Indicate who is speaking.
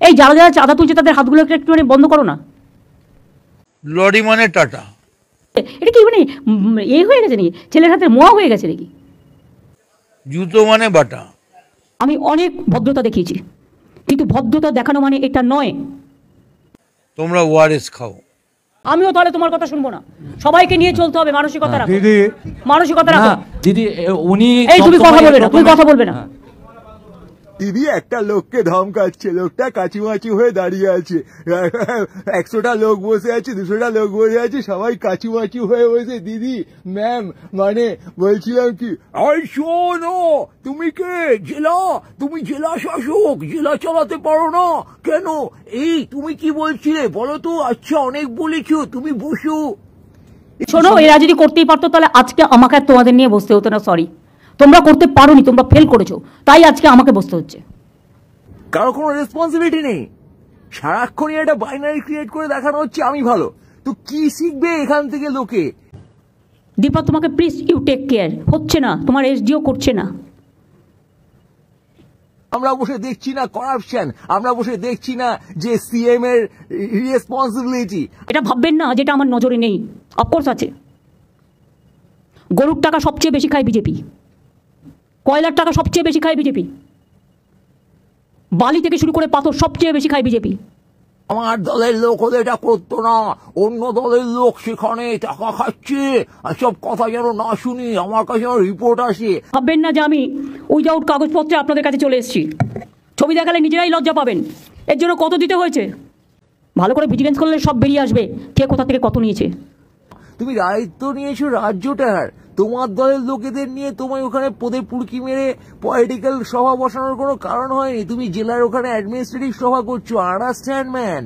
Speaker 1: এই যারা যারা চাঁদা তুলছে তাদের হাতগুলো একটু মানে বন্ধ করো না।
Speaker 2: লরি মানে টাটা,
Speaker 1: এটা কি মানে হয়ে গেছে নাকি, ছেলের হাতের মোয়া হয়ে গেছে নাকি?
Speaker 2: জুতো মানে বাটা।
Speaker 1: আমি অনেক ভদ্রতা দেখিয়েছি, কিন্তু ভদ্রতা দেখানো মানে এটা নয়।
Speaker 2: তোমরা ওআরএস খাও।
Speaker 1: আমিও তাহলে তোমার কথা শুনবো না, সবাইকে নিয়ে চলতে হবে, মানসিকতা রাখো,
Speaker 3: দিদি
Speaker 1: মানসিকতা রাখো।
Speaker 4: দিদি উনি
Speaker 1: এই তুমি কথা বলবে না, তুমি কথা বলবে না।
Speaker 3: দিদি একটা লোককে ধমকাচ্ছে, লোকটা কাচিমাচি হয়ে দাঁড়িয়ে আছে, 100টা লোক বসে আছে, 200টা লোক বসে আছে, সবাই কাচিমাচি হয়ে বসে। দিদি ম্যাম মানে বলছিলাম কি, আর শোনো, তুমি কে? তুমি জেলা শাসক, জেলা চালাতে পারো না কেন? এই তুমি কি বলছিলে বলো তো? আচ্ছা অনেক বলেছো, তুমি বসো।
Speaker 1: শোনো, এরা যদি করতেই পারতো তাহলে আজকে আমাকে আর তোমাদের নিয়ে বসতে হতো না। সরি, তোমরা করতে পারোনি, তোমরা ফেল করেছো, তাই আজকে আমাকে বসতে হচ্ছে।
Speaker 3: কারো কোনো রেসপন্সিবিলিটি নেই, সারাক্ষণই একটা বাইনারি ক্রিয়েট করে দেখানো হচ্ছে আমি ভালো। তো কি শিখবে এখান থেকে লোকে?
Speaker 1: দীপা তোমাকে প্লিজ ইউ টেক কেয়ার, হচ্ছে না, তোমার এসডিও করছে না।
Speaker 3: আমরা বসে দেখছি না করাপশন, আমরা বসে দেখছি না যে সিএম এর রেসপন্সিবিলিটি।
Speaker 1: এটা ভাববেন না যেটা আমার নজরে নেই, অফকোর্স আছে। গরুর টাকা সবচেয়ে বেশি খায় বিজেপি, কয়লার টাকা সবচেয়ে বেশি খায় বিজেপি, বালি থেকে শুরু করে পাথর সবচেয়ে বেশি খায় বিজেপি।
Speaker 3: আমার দলের লোক হলে এটা করতো না, অন্য দলের লোক সেখানে টাকা খাচ্ছে, আর সব কথা যেন না শুনি, আমার কাছে রিপোর্ট আসে।
Speaker 1: ভাববেন না যে আমি উইদাউট কাগজপত্রে আপনাদের কাছে চলে এসেছি। ছবি দেখালে নিজেরাই লজ্জা পাবেন। এর জন্য কত দিতে হয়েছে, ভালো করে ভিজিলেন্স করলে সব বেরিয়ে আসবে কে কোথা থেকে কত নিয়েছে।
Speaker 3: তুমি দায়িত্ব নিয়েছো রাজ্যটার, তোমার দলের লোকেদের নিয়ে তোমায় ওখানে পদে পুরকি মেরে পলিটিক্যাল সভা বসানোর কোনো কারণ হয়নি। তুমি জেলার ওখানে অ্যাডমিনিস্ট্রেটিভ সভা করছো, আন্ডারস্ট্যান্ড ম্যান।